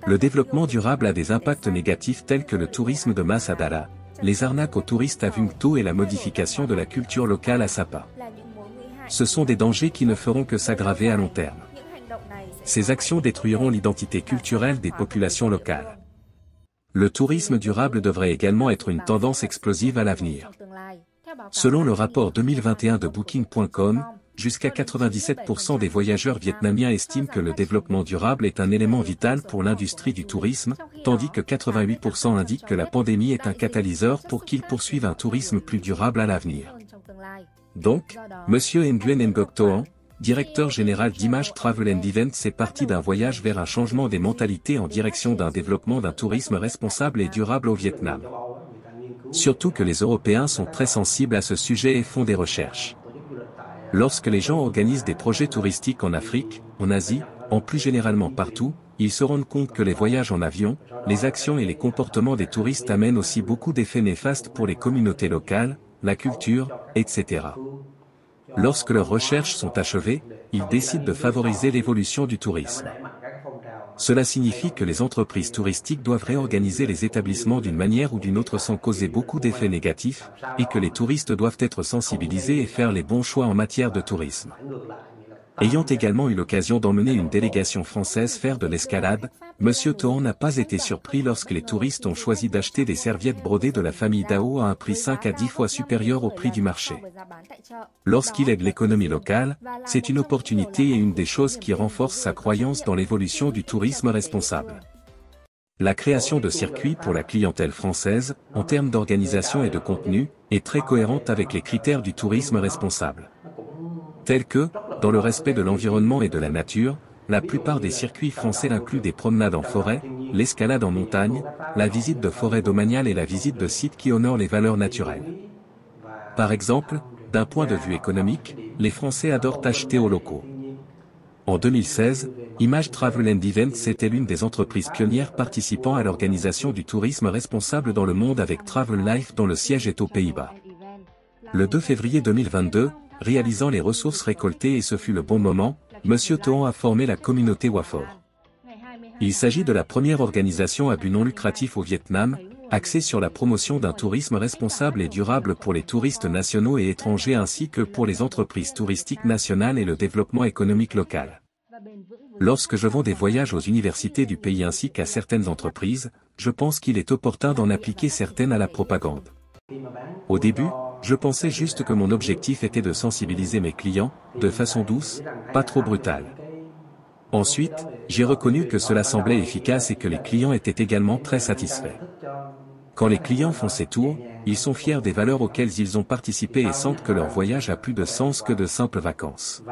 Le développement durable a des impacts négatifs tels que le tourisme de masse à Dala, les arnaques aux touristes à Vungtau et la modification de la culture locale à Sapa. Ce sont des dangers qui ne feront que s'aggraver à long terme. Ces actions détruiront l'identité culturelle des populations locales. Le tourisme durable devrait également être une tendance explosive à l'avenir. Selon le rapport 2021 de Booking.com, jusqu'à 97% des voyageurs vietnamiens estiment que le développement durable est un élément vital pour l'industrie du tourisme, tandis que 88% indiquent que la pandémie est un catalyseur pour qu'ils poursuivent un tourisme plus durable à l'avenir. Donc, M. Nguyen Ngoc Toan, directeur général d'Image Travel and Events, est parti d'un voyage vers un changement des mentalités en direction d'un développement d'un tourisme responsable et durable au Vietnam. Surtout que les Européens sont très sensibles à ce sujet et font des recherches. Lorsque les gens organisent des projets touristiques en Afrique, en Asie, en plus généralement partout, ils se rendent compte que les voyages en avion, les actions et les comportements des touristes amènent aussi beaucoup d'effets néfastes pour les communautés locales, la culture, etc. Lorsque leurs recherches sont achevées, ils décident de favoriser l'évolution du tourisme. Cela signifie que les entreprises touristiques doivent réorganiser les établissements d'une manière ou d'une autre sans causer beaucoup d'effets négatifs, et que les touristes doivent être sensibilisés et faire les bons choix en matière de tourisme. Ayant également eu l'occasion d'emmener une délégation française faire de l'escalade, M. Toan n'a pas été surpris lorsque les touristes ont choisi d'acheter des serviettes brodées de la famille Dao à un prix 5 à 10 fois supérieur au prix du marché. Lorsqu'il aide l'économie locale, c'est une opportunité et une des choses qui renforce sa croyance dans l'évolution du tourisme responsable. La création de circuits pour la clientèle française, en termes d'organisation et de contenu, est très cohérente avec les critères du tourisme responsable. Tels que, dans le respect de l'environnement et de la nature, la plupart des circuits français incluent des promenades en forêt, l'escalade en montagne, la visite de forêts domaniales et la visite de sites qui honorent les valeurs naturelles. Par exemple, d'un point de vue économique, les Français adorent acheter aux locaux. En 2016, Image Travel and Events était l'une des entreprises pionnières participant à l'organisation du tourisme responsable dans le monde avec Travel Life dont le siège est aux Pays-Bas. Le 2 février 2022, réalisant les ressources récoltées et ce fut le bon moment, M. Toan a formé la communauté Wafor. Il s'agit de la première organisation à but non lucratif au Vietnam, axée sur la promotion d'un tourisme responsable et durable pour les touristes nationaux et étrangers ainsi que pour les entreprises touristiques nationales et le développement économique local. Lorsque je vends des voyages aux universités du pays ainsi qu'à certaines entreprises, je pense qu'il est opportun d'en appliquer certaines à la propagande. Au début, je pensais juste que mon objectif était de sensibiliser mes clients, de façon douce, pas trop brutale. Ensuite, j'ai reconnu que cela semblait efficace et que les clients étaient également très satisfaits. Quand les clients font ces tours, ils sont fiers des valeurs auxquelles ils ont participé et sentent que leur voyage a plus de sens que de simples vacances.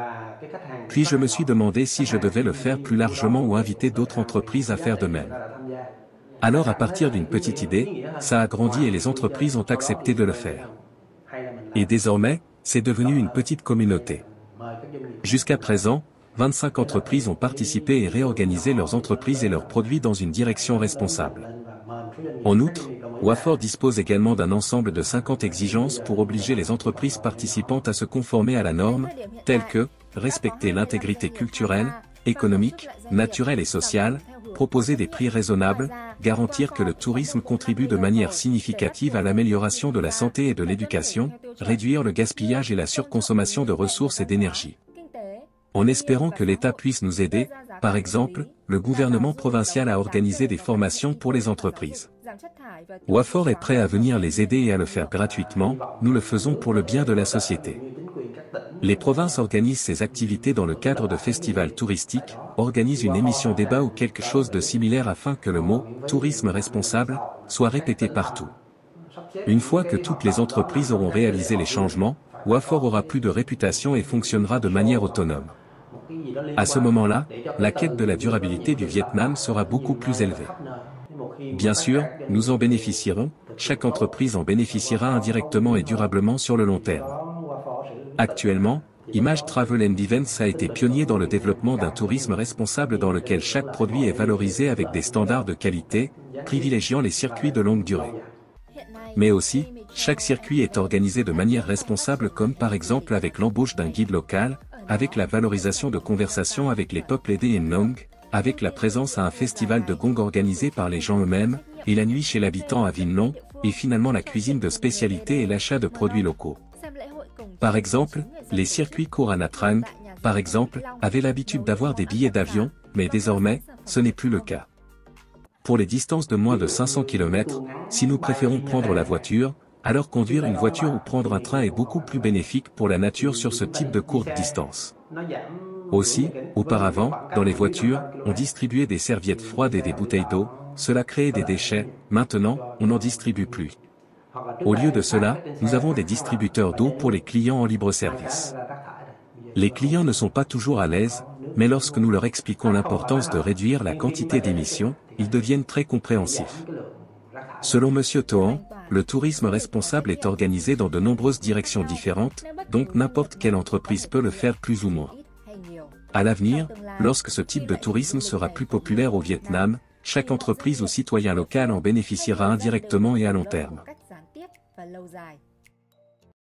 Puis je me suis demandé si je devais le faire plus largement ou inviter d'autres entreprises à faire de même. Alors à partir d'une petite idée, ça a grandi et les entreprises ont accepté de le faire. Et désormais, c'est devenu une petite communauté. Jusqu'à présent, 25 entreprises ont participé et réorganisé leurs entreprises et leurs produits dans une direction responsable. En outre, Wafor dispose également d'un ensemble de 50 exigences pour obliger les entreprises participantes à se conformer à la norme, telles que respecter l'intégrité culturelle, économique, naturelle et sociale, proposer des prix raisonnables, garantir que le tourisme contribue de manière significative à l'amélioration de la santé et de l'éducation, réduire le gaspillage et la surconsommation de ressources et d'énergie. En espérant que l'État puisse nous aider, par exemple, le gouvernement provincial a organisé des formations pour les entreprises. Wafor est prêt à venir les aider et à le faire gratuitement, nous le faisons pour le bien de la société. Les provinces organisent ces activités dans le cadre de festivals touristiques, organisent une émission débat ou quelque chose de similaire afin que le mot « tourisme responsable » soit répété partout. Une fois que toutes les entreprises auront réalisé les changements, Wafor aura plus de réputation et fonctionnera de manière autonome. À ce moment-là, la quête de la durabilité du Vietnam sera beaucoup plus élevée. Bien sûr, nous en bénéficierons, chaque entreprise en bénéficiera indirectement et durablement sur le long terme. Actuellement, Image Travel and Events a été pionnier dans le développement d'un tourisme responsable dans lequel chaque produit est valorisé avec des standards de qualité, privilégiant les circuits de longue durée. Mais aussi, chaque circuit est organisé de manière responsable comme par exemple avec l'embauche d'un guide local, avec la valorisation de conversations avec les peuples aidés et Nong, avec la présence à un festival de gong organisé par les gens eux-mêmes, et la nuit chez l'habitant à Vinh Long, et finalement la cuisine de spécialité et l'achat de produits locaux. Par exemple, les circuits courts à Nha Trang, par exemple, avaient l'habitude d'avoir des billets d'avion, mais désormais, ce n'est plus le cas. Pour les distances de moins de 500 km, si nous préférons prendre la voiture, alors conduire une voiture ou prendre un train est beaucoup plus bénéfique pour la nature sur ce type de courte distance. Aussi, auparavant, dans les voitures, on distribuait des serviettes froides et des bouteilles d'eau, cela créait des déchets, maintenant, on n'en distribue plus. Au lieu de cela, nous avons des distributeurs d'eau pour les clients en libre service. Les clients ne sont pas toujours à l'aise, mais lorsque nous leur expliquons l'importance de réduire la quantité d'émissions, ils deviennent très compréhensifs. Selon M. Toan, le tourisme responsable est organisé dans de nombreuses directions différentes, donc n'importe quelle entreprise peut le faire plus ou moins. À l'avenir, lorsque ce type de tourisme sera plus populaire au Vietnam, chaque entreprise ou citoyen local en bénéficiera indirectement et à long terme.